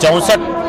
64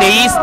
23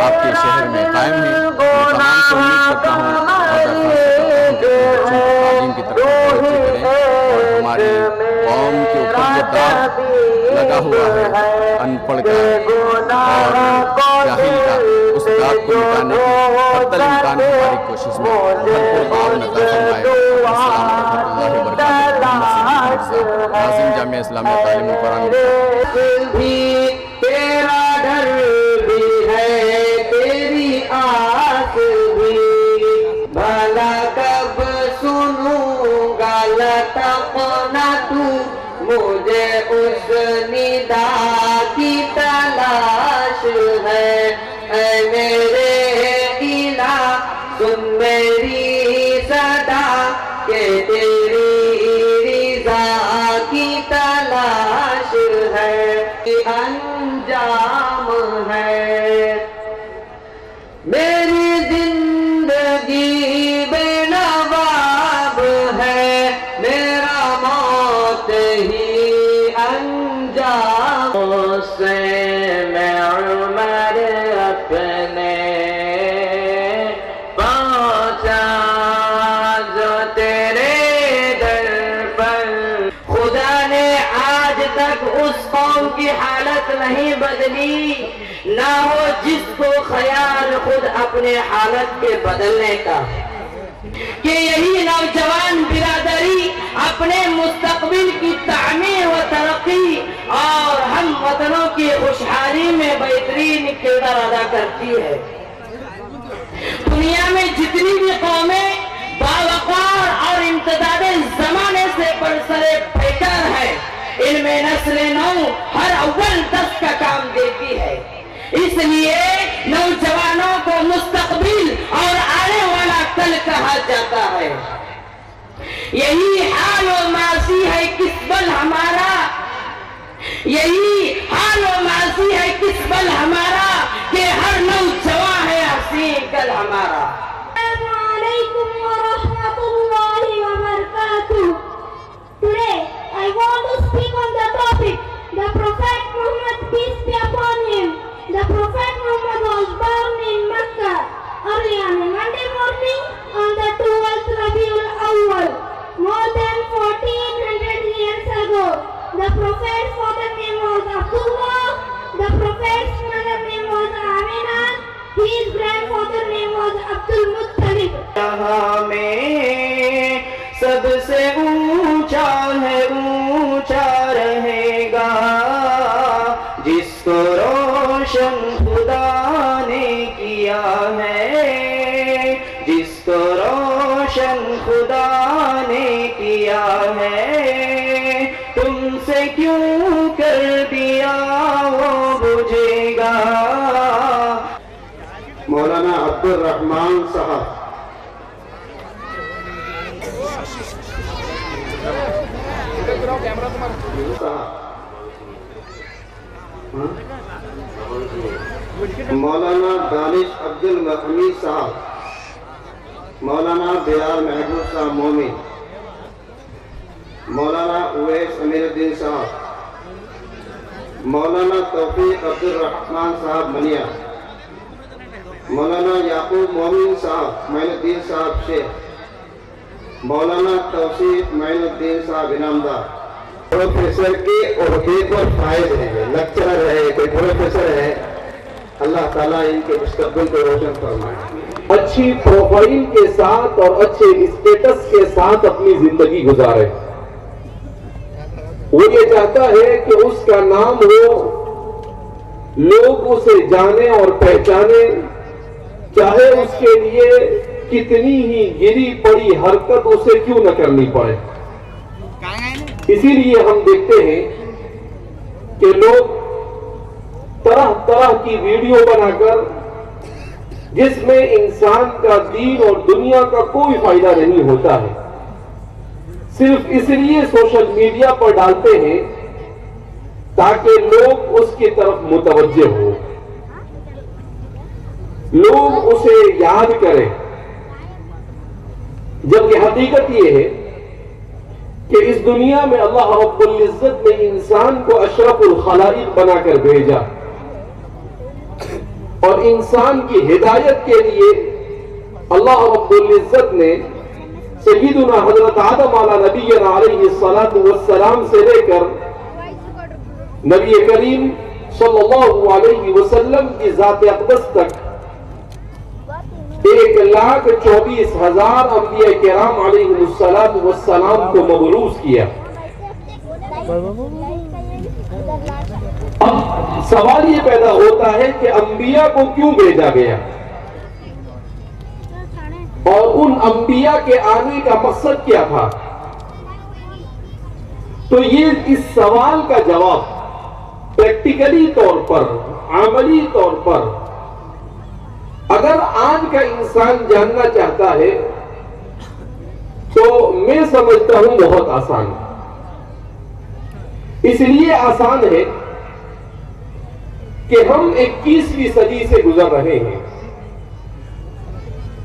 آپ کے شہر میں قائم ہیں. میں تمام سے امید کرتا ہوں اور درخواست کرتا ہوں کہ تعلیم کی طرف توجہ کریں اور ہماری قوم کے اوپر جو داغ لگا ہوا ہے ان پڑھ کا اور جاہل کا، اس داغ کو مٹانے کی حتی الامکان ہماری کوشش میں بھرپور تعاون عطا فرمائے. السلام ورحمۃ اللہ وبرکاتہ. محمد صدیق مرزا، ناظم جامعہ اسلامیہ تعلیم القرآن. تیرا ڈر بھی ہے تیری آس بھی، بھلا کب سنوں گا لطفنا تو، مجھے اس ندا کی تلاش ہے. اے میرے الہ سن میری صدا کہ تیری رضا کی تلاش ہے. انجام ہے میری زندگی بے نواب ہے، میرا موت ہی انجام سے میں عمر اپنے پہنچا جو تیرے در پر. خدا نے آج تک اس قوم کی حالت نہیں بدلی، نہ ہو جس کو خیال خود اپنے حالت کے بدلنے کا، کہ یہی نوجوان برادری اپنے مستقبل کی تعمیر و ترقی اور ہم وطنوں کی خوشحالی میں بہترین کردار ادا کرتی ہے. دنیا میں جتنی بھی قومیں باوقار اور امتداد زمانے سے برسرے بہتر ہے، ان میں نسل نو ہر اول دست کا کام دیتی ہے. اس لیے نوجوانوں کو مستقبل اور آنے والا کل کہا جاتا ہے. یہی حال و ماضی ہے کسبل ہمارا، یہی حال و ماضی ہے کسبل ہمارا، کہ ہر نوجوان ہے حسین کل ہمارا. السلام علیکم ورحمۃ اللہ وبرکاتہ. Today I want to speak on the topic the Prophet Muhammad, peace be upon him. The Prophet Muhammad was born in Mecca early on a Monday morning on the 12th Rabiul Awwal, more than 1400 years ago. The Prophet's father name was Abdullah, the Prophet's mother name was Amina, his grandfather name was Abdul Muttalib. یہاں میں سب سے اونچا ہے، اونچا رہے گا، جس کو روشن خدا نے کیا ہے، جس کو روشن خدا نے کیا ہے، تم سے کیوں کر دیا وہ بجھے گا. مولانا عبد الرحمان صاحب. مولانا دانش عبد الحمید صاحب. مولانا بلال محبوب صاحب مومن. مولانا اویس امیر الدین صاحب. مولانا توفیق عبد الرحمان صاحب منیا. مولانا یعقوب مومن صاحب معین الدین صاحب شیخ. مولانا توصیف معین الدین صاحب انعامدار. پروفیسر کے عہدے پر فائز ہیں، لیکچرر ہے، کوئی پروفیسر ہے، اللہ تعالیٰ ان کے مستقبل کو روشن فرمائے. اچھی پروفائل کے ساتھ اور اچھے اسٹیٹس کے ساتھ اپنی زندگی گزارے. وہ یہ چاہتا ہے کہ اس کا نام ہو، لوگ اسے جانیں اور پہچانے، چاہے اس کے لیے کتنی ہی گری پڑی حرکت اسے کیوں نہ کرنی پڑے. اسی لیے ہم دیکھتے ہیں کہ لوگ طرح طرح کی ویڈیو بنا کر، جس میں انسان کا دین اور دنیا کا کوئی فائدہ نہیں ہوتا ہے، صرف اس لیے سوشل میڈیا پر ڈالتے ہیں تاکہ لوگ اس کی طرف متوجہ ہو، لوگ اسے یاد کریں. جبکہ حقیقت یہ ہے کہ اس دنیا میں اللہ رب العزت نے انسان کو اشرف الخلائق بنا کر بھیجا. اور انسان کی ہدایت کے لیے اللہ رب العزت نے سیدنا حضرت آدم علیہ نبینا علیہ الصلاۃ والسلام سے لے کر نبی کریم صلی اللہ علیہ وسلم کی ذات اقدس تک 1,24,000 انبیاء کرام علیہ الصلاۃ والسلام کو مبعوث کیا۔ اب سوال یہ پیدا ہوتا ہے کہ انبیاء کو کیوں بھیجا گیا اور ان انبیاء کے آنے کا مقصد کیا تھا؟ تو یہ اس سوال کا جواب پریکٹیکلی طور پر، عملی طور پر اگر آج کا انسان جاننا چاہتا ہے تو میں سمجھتا ہوں بہت آسان ہے۔ اس لیے آسان ہے کہ ہم 21ویں صدی سے گزر رہے ہیں۔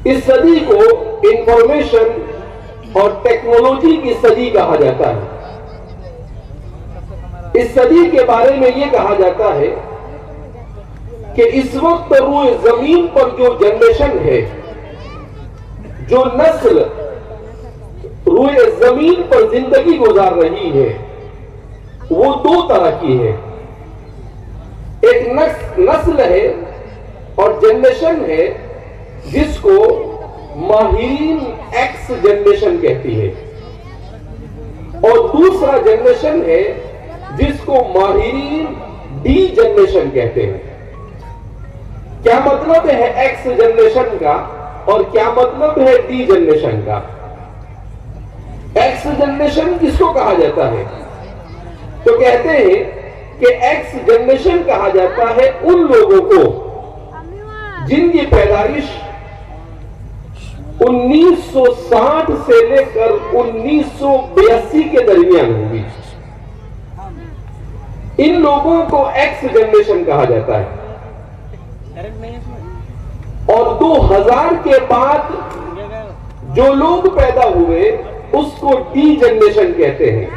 اس صدی کو انفارمیشن اور ٹیکنالوجی کی صدی کہا جاتا ہے۔ اس صدی کے بارے میں یہ کہا جاتا ہے کہ اس وقت روئے زمین پر جو جنریشن ہے، جو نسل روئے زمین پر زندگی گزار رہی ہے، وہ دو طرح کی ہے۔ ایک نسل ہے اور جنریشن ہے جس کو ماہرین ایکس جنریشن کہتی ہے، اور دوسرا جنریشن ہے جس کو ماہرین ڈی جنریشن کہتے ہیں۔ کیا مطلب ہے ایکس جنریشن کا اور کیا مطلب ہے ڈی جنریشن کا؟ ایکس جنریشن کس کو کہا جاتا ہے؟ تو کہتے ہیں کہ ایکس جنریشن کہا جاتا ہے ان لوگوں کو جن کی پیدائش 1960 سے لے کر 1982 کے درمیان ہوگی۔ ان لوگوں کو ایکس جنریشن کہا جاتا ہے، اور 2000 کے بعد جو لوگ پیدا ہوئے اس کو ڈی جنریشن کہتے ہیں۔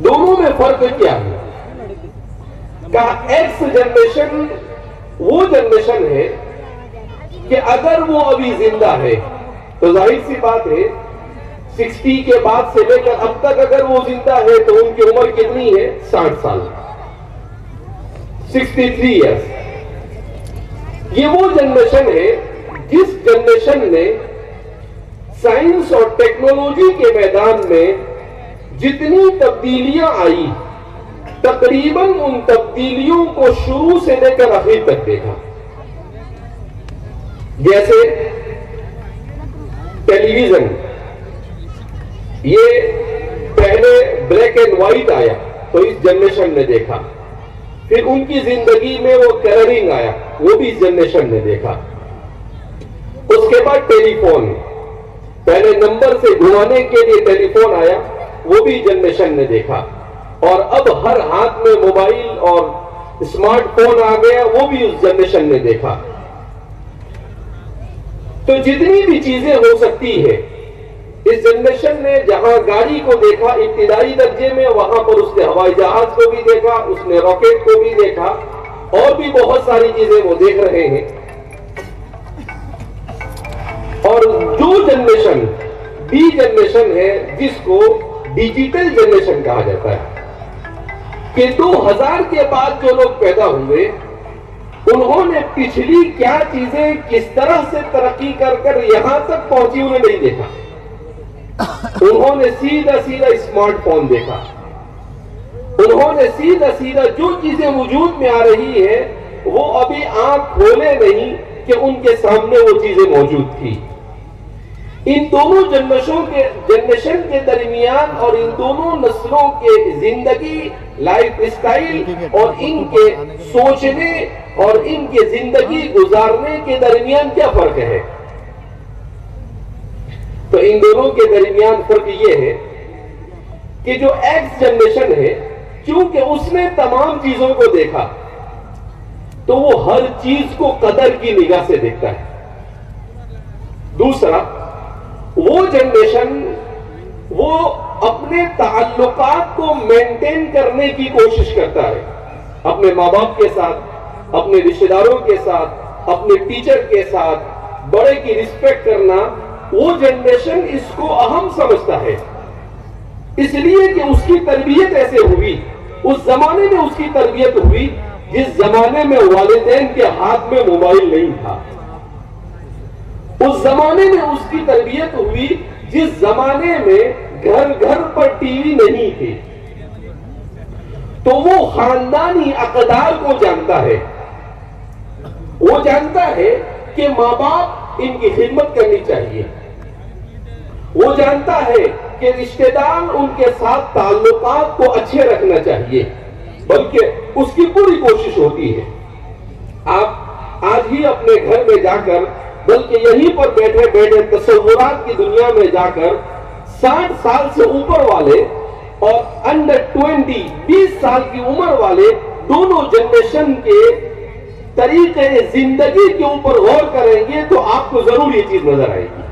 دونوں میں فرق کیا ہے؟ کہا ایکس جنریشن وہ جنریشن ہے کہ اگر وہ ابھی زندہ ہے تو ظاہر سی بات ہے 60 کے بعد سے لے کر اب تک اگر وہ زندہ ہے تو ان کی عمر کتنی ہے؟ 60 سال، 63 ایئرس۔ یہ وہ جنریشن ہے جس جنریشن نے سائنس اور ٹیکنالوجی کے میدان میں جتنی تبدیلیاں آئی، تقریباً ان تبدیلیوں کو شروع سے لے کر آخر تک دیکھا۔ جیسے ٹیلی ویژن، یہ پہلے بلیک اینڈ وائٹ آیا تو اس جنریشن نے دیکھا، پھر ان کی زندگی میں وہ کلرنگ آیا، وہ بھی اس جنریشن نے دیکھا۔ اس کے بعد ٹیلی فون، پہلے نمبر سے گھمانے کے لیے ٹیلی فون آیا، وہ بھی جنریشن نے دیکھا، اور اب ہر ہاتھ میں موبائل اور اسمارٹ فون آ گیا، وہ بھی اس جنریشن نے دیکھا۔ تو جتنی بھی چیزیں ہو سکتی ہے اس جنریشن نے جہاں گاڑی کو دیکھا ابتدائی درجے میں، وہاں پر اس نے ہوائی جہاز کو بھی دیکھا، اس نے راکٹ کو بھی دیکھا، اور بھی بہت ساری چیزیں وہ دیکھ رہے ہیں۔ اور جو جنریشن ڈی جنریشن ہے جس کو ڈیجیٹل جنریشن کہا جاتا ہے، کہ 2000 کے بعد جو لوگ پیدا ہوئے انہوں نے پچھلی کیا چیزیں کس طرح سے ترقی کر کر یہاں تک پہنچی انہیں نہیں دیکھا۔ انہوں نے سیدھا سیدھا اسمارٹ فون دیکھا، انہوں نے سیدھا سیدھا جو چیزیں وجود میں آ رہی ہے وہ ابھی آنکھ کھولے نہیں کہ ان کے سامنے وہ چیزیں موجود تھی۔ ان دونوں جنریشن کے درمیان اور ان دونوں نسلوں کے زندگی، لائف اسٹائل اور ان کے سوچنے اور ان کے زندگی گزارنے کے درمیان کیا فرق ہے؟ تو ان دونوں کے درمیان فرق یہ ہے کہ جو ایکس جنریشن ہے، کیونکہ اس نے تمام چیزوں کو دیکھا تو وہ ہر چیز کو قدر کی نگاہ سے دیکھتا ہے۔ دوسرا، وہ جنریشن وہ اپنے تعلقات کو مینٹین کرنے کی کوشش کرتا ہے، اپنے ماں باپ کے ساتھ، اپنے رشتہ داروں کے ساتھ، اپنے ٹیچر کے ساتھ بڑے کی رسپیکٹ کرنا، وہ جنریشن اس کو اہم سمجھتا ہے، اس لیے کہ اس کی تربیت ایسے ہوئی، اس زمانے میں اس کی تربیت ہوئی جس زمانے میں والدین کے ہاتھ میں موبائل نہیں تھا، اس زمانے میں اس کی تربیت ہوئی جس زمانے میں گھر گھر پر ٹی وی نہیں تھی، تو وہ خاندانی اقدار کو جانتا ہے، وہ جانتا ہے کہ ماں باپ ان کی خدمت کرنی چاہیے، وہ جانتا ہے کہ رشتہ دار ان کے ساتھ تعلقات کو اچھے رکھنا چاہیے، بلکہ اس کی پوری کوشش ہوتی ہے۔ آپ آج ہی اپنے گھر میں جا کر، بلکہ یہیں پر بیٹھے بیٹھے تصورات کی دنیا میں جا کر 60 سال سے اوپر والے اور انڈر 20 سال کی عمر والے دونوں جنریشن کے طریقے زندگی کے اوپر غور کریں گے تو آپ کو ضرور یہ چیز نظر آئے گی۔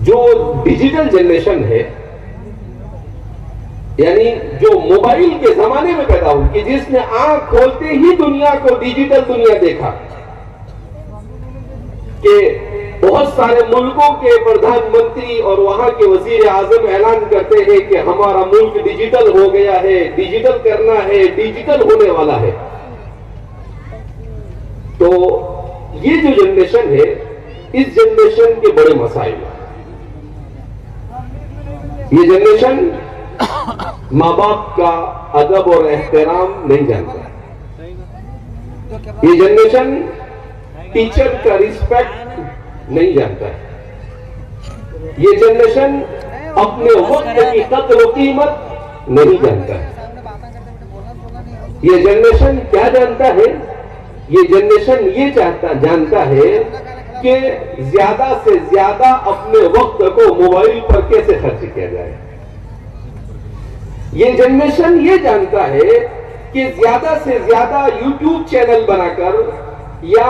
جو ڈیجیٹل جنریشن ہے، یعنی جو موبائل کے زمانے میں پیدا ہوئی، کہ جس نے آنکھ کھولتے ہی دنیا کو ڈیجیٹل دنیا دیکھا، کہ بہت سارے ملکوں کے پردھان منتری اور وہاں کے وزیر اعظم اعلان کرتے ہیں کہ ہمارا ملک ڈیجیٹل ہو گیا ہے، ڈیجیٹل کرنا ہے، ڈیجیٹل ہونے والا ہے۔ تو یہ جو جنریشن ہے، اس جنریشن کے بڑے مسائل ہیں۔ یہ جنریشن ماں باپ کا ادب اور احترام نہیں جانتا، یہ جنریشن ٹیچر کا ریسپیکٹ نہیں جانتا ہے، یہ جنریشن اپنے وقت کی قدر و قیمت نہیں جانتا ہے۔ یہ جنریشن کیا جانتا ہے؟ یہ جنریشن یہ جانتا ہے کہ زیادہ سے زیادہ اپنے وقت کو موبائل پر کیسے خرچ کیا جائے۔ یہ جنریشن یہ جانتا ہے کہ زیادہ سے زیادہ یوٹیوب چینل بنا کر یا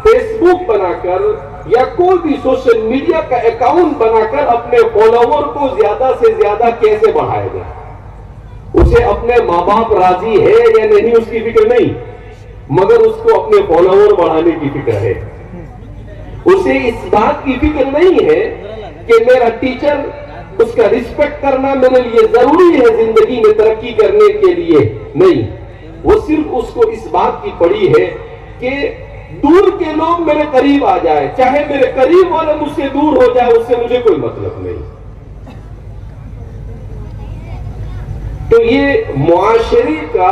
فیس بک بنا کر یا کوئی بھی سوشل میڈیا کا اکاؤنٹ بنا کر اپنے فالوور کو زیادہ سے زیادہ کیسے بڑھایا جائے۔ اسے اپنے ماں باپ راضی ہے یا نہیں اس کی فکر نہیں، مگر اس کو اپنے فالوور بڑھانے کی فکر ہے۔ اسے اس بات کی فکر نہیں ہے کہ میرا ٹیچر، اس کا رسپیکٹ کرنا میرے لیے ضروری ہے زندگی میں ترقی کرنے کے لیے، نہیں، وہ صرف اس کو اس بات کی پڑی ہے کہ دور کے لوگ میرے قریب آ جائے، چاہے میرے قریب والے مجھ سے دور ہو جائے، اس سے مجھے کوئی مطلب نہیں۔ تو یہ معاشرے کا،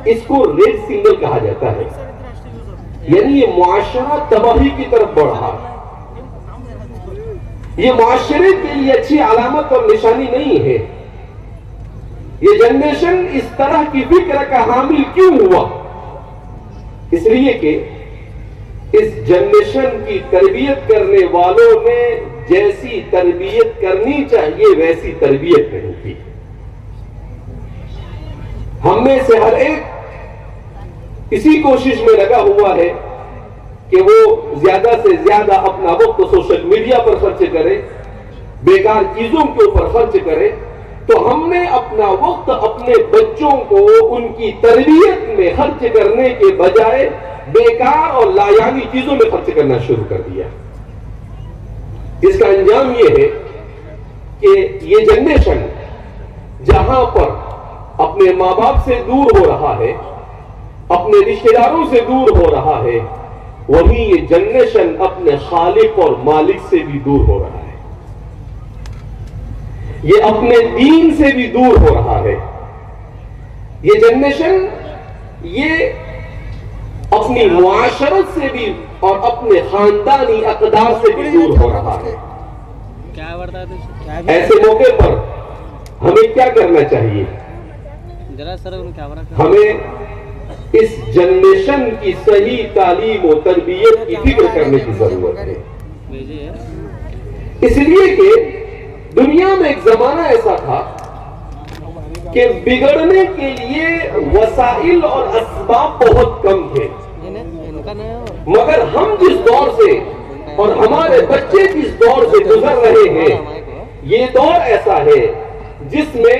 اس کو ریڈ سگنل کہا جاتا ہے، یعنی یہ معاشرہ تباہی کی طرف بڑھا، یہ معاشرے کے لیے اچھی علامت اور نشانی نہیں ہے۔ یہ جنریشن اس طرح کی فکر کا حامل کیوں ہوا؟ اس لیے کہ اس جنریشن کی تربیت کرنے والوں نے جیسی تربیت کرنی چاہیے ویسی تربیت نہیں کی۔ ہم میں سے ہر ایک اسی کوشش میں لگا ہوا ہے کہ وہ زیادہ سے زیادہ اپنا وقت سوشل میڈیا پر خرچ کرے، بیکار چیزوں کے اوپر خرچ کرے، تو ہم نے اپنا وقت اپنے بچوں کو ان کی تربیت میں خرچ کرنے کے بجائے بیکار اور لایانی چیزوں میں خرچ کرنا شروع کر دیا۔ اس کا انجام یہ ہے کہ یہ جنریشن جہاں پر اپنے ماں باپ سے دور ہو رہا ہے، اپنے رشتہ داروں سے دور ہو رہا ہے، وہیں یہ جنریشن اپنے خالق اور مالک سے بھی دور ہو رہا ہے، یہ اپنے دین سے بھی دور ہو رہا ہے۔ یہ جنریشن یہ اپنی معاشرت سے بھی اور اپنے خاندانی اقدار سے بھی دور ہو رہا ہے۔ ایسے موقع پر ہمیں کیا کرنا چاہیے؟ ہمیں اس جنریشن کی صحیح تعلیم و تربیت کی فکر کرنے کی ضرورت ہے، اس لیے کہ دنیا میں ایک زمانہ ایسا تھا کہ بگڑنے کے لیے وسائل اور اسباب بہت کم تھے، مگر ہم جس دور سے اور ہمارے بچے جس دور سے گزر رہے ہیں، یہ دور ایسا ہے جس میں